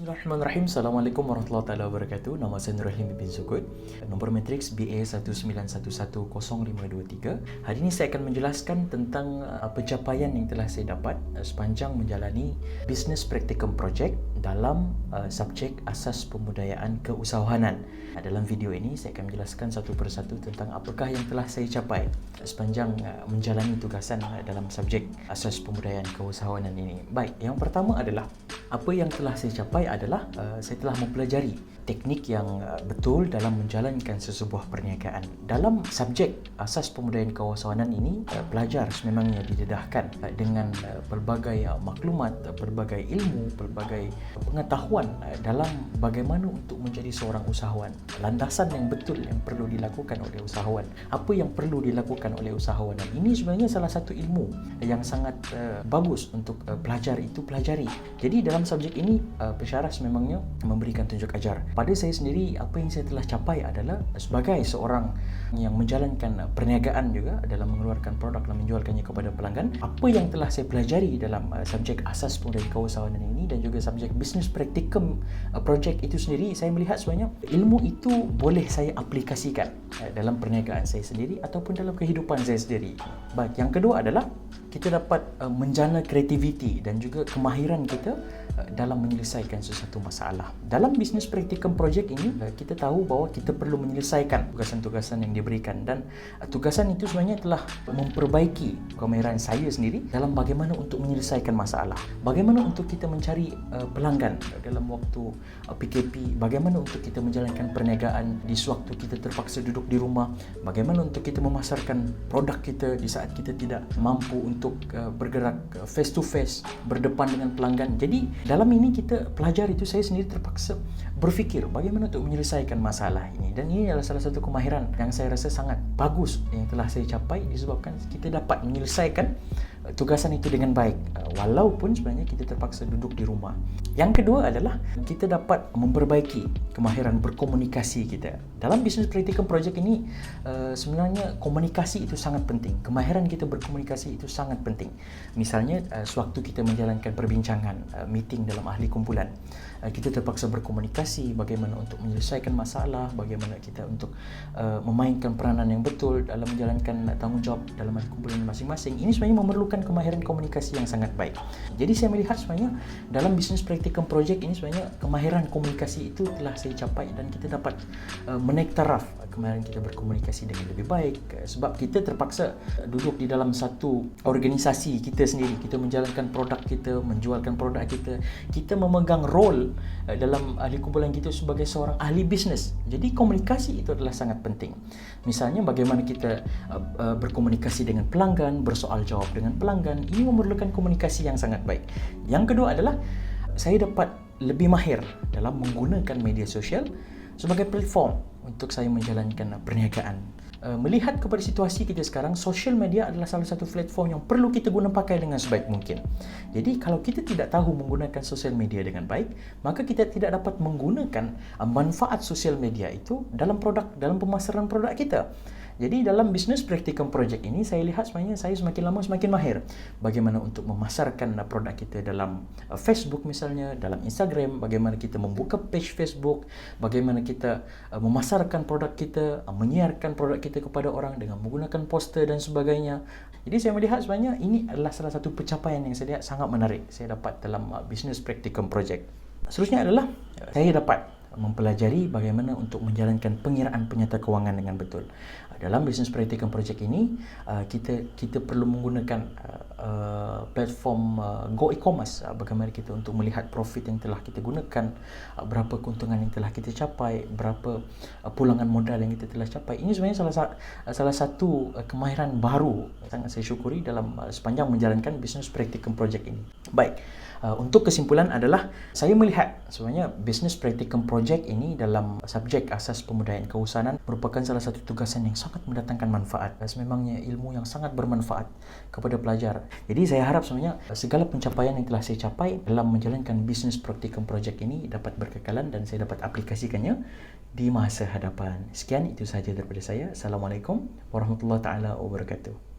Bismillahirrahmanirrahim. Assalamualaikum warahmatullahi taala wabarakatuh. Nama saya Nurul bin Sukut. Nombor matriks BA 1911053. Hari ini saya akan menjelaskan tentang pencapaian yang telah saya dapat sepanjang menjalani Business Practicum Project dalam subjek asas pembudayaan keusahawanan. Dalam video ini saya akan menjelaskan satu persatu tentang apakah yang telah saya capai sepanjang menjalani tugasan dalam subjek asas pembudayaan keusahawanan ini. Baik, yang pertama adalah apa yang telah saya capai adalah saya telah mempelajari teknik yang betul dalam menjalankan sesebuah perniagaan. Dalam subjek asas pembudayaan keusahawanan ini, pelajar sememangnya didedahkan dengan pelbagai maklumat, pelbagai ilmu, pelbagai pengetahuan dalam bagaimana untuk menjadi seorang usahawan. Landasan yang betul yang perlu dilakukan oleh usahawan. Apa yang perlu dilakukan oleh usahawan. Dan ini sebenarnya salah satu ilmu yang sangat bagus untuk pelajar itu pelajari. Jadi dalam subjek ini pensyarah sememangnya memberikan tunjuk ajar. Pada saya sendiri, apa yang saya telah capai adalah sebagai seorang yang menjalankan perniagaan juga dalam mengeluarkan produk dan menjualkannya kepada pelanggan, apa yang telah saya pelajari dalam subjek asas pembudayaan keusahawanan ini dan juga subjek Business Practicum Project itu sendiri, saya melihat sebenarnya ilmu itu boleh saya aplikasikan dalam perniagaan saya sendiri ataupun dalam kehidupan saya sendiri. Baik, yang kedua adalah kita dapat menjana kreativiti dan juga kemahiran kita dalam menyelesaikan sesuatu masalah. Dalam Business Practicum Project ini, kita tahu bahawa kita perlu menyelesaikan tugasan-tugasan yang diberikan dan tugasan itu sebenarnya telah memperbaiki kemahiran saya sendiri dalam bagaimana untuk menyelesaikan masalah. Bagaimana untuk kita mencari pelanggan dalam waktu PKP, bagaimana untuk kita menjalankan perniagaan di sewaktu kita terpaksa duduk di rumah, bagaimana untuk kita memasarkan produk kita di saat kita tidak mampu untuk bergerak face to face, berdepan dengan pelanggan. Jadi dalam ini kita pelajar itu, saya sendiri terpaksa berfikir bagaimana untuk menyelesaikan masalah ini, dan ini adalah salah satu kemahiran yang saya rasa sangat bagus yang telah saya capai disebabkan kita dapat menyelesaikan tugasan itu dengan baik walaupun sebenarnya kita terpaksa duduk di rumah. Yang kedua adalah kita dapat memperbaiki kemahiran berkomunikasi kita. Dalam Business Practicum Project ini sebenarnya komunikasi itu sangat penting. Kemahiran kita berkomunikasi itu sangat penting. Misalnya sewaktu kita menjalankan perbincangan, meeting dalam ahli kumpulan, kita terpaksa berkomunikasi bagaimana untuk menyelesaikan masalah, bagaimana kita untuk memainkan peranan yang betul dalam menjalankan tanggungjawab dalam ahli kumpulan masing-masing. Ini sebenarnya memerlukan kemahiran komunikasi yang sangat baik. Jadi saya melihat sebenarnya dalam Business Practicum Project ini sebenarnya kemahiran komunikasi itu telah saya capai dan kita dapat menaik taraf kemahiran kita berkomunikasi dengan lebih baik sebab kita terpaksa duduk di dalam satu organisasi kita sendiri, kita menjalankan produk kita, menjualkan produk kita, kita memegang role dalam ahli kumpulan kita sebagai seorang ahli bisnes. Jadi komunikasi itu adalah sangat penting. Misalnya bagaimana kita berkomunikasi dengan pelanggan, bersoal jawab dengan pelanggan, ini memerlukan komunikasi yang sangat baik. Yang kedua adalah saya dapat lebih mahir dalam menggunakan media sosial sebagai platform untuk saya menjalankan perniagaan. Melihat kepada situasi kita sekarang, social media adalah salah satu platform yang perlu kita guna pakai dengan sebaik mungkin. Jadi kalau kita tidak tahu menggunakan social media dengan baik, maka kita tidak dapat menggunakan manfaat social media itu dalam pemasaran produk kita. Jadi dalam Business Practicum Project ini, saya lihat sebenarnya saya semakin lama semakin mahir bagaimana untuk memasarkan produk kita dalam Facebook misalnya, dalam Instagram, bagaimana kita membuka page Facebook, bagaimana kita memasarkan produk kita, menyiarkan produk kita kepada orang dengan menggunakan poster dan sebagainya. Jadi saya melihat sebenarnya ini adalah salah satu pencapaian yang saya lihat sangat menarik saya dapat dalam Business Practicum Project. Seterusnya adalah saya dapat mempelajari bagaimana untuk menjalankan pengiraan penyata kewangan dengan betul. Dalam Business Practicum Project ini, kita perlu menggunakan platform Go E-commerce, bagaimana kita untuk melihat profit yang telah kita gunakan, berapa keuntungan yang telah kita capai, berapa pulangan modal yang kita telah capai. Ini sebenarnya salah satu kemahiran baru sangat saya syukuri dalam sepanjang menjalankan Business Practicum Project ini. Baik, untuk kesimpulan adalah saya melihat sebenarnya Business Practicum Project ini dalam subjek asas pembudayaan keusahawanan merupakan salah satu tugasan yang sangat mendatangkan manfaat. Sememangnya ilmu yang sangat bermanfaat kepada pelajar. Jadi saya harap sebenarnya segala pencapaian yang telah saya capai dalam menjalankan Business Practicum Project ini dapat berkekalan dan saya dapat aplikasikannya di masa hadapan. Sekian, itu sahaja daripada saya. Assalamualaikum warahmatullahi taala wabarakatuh.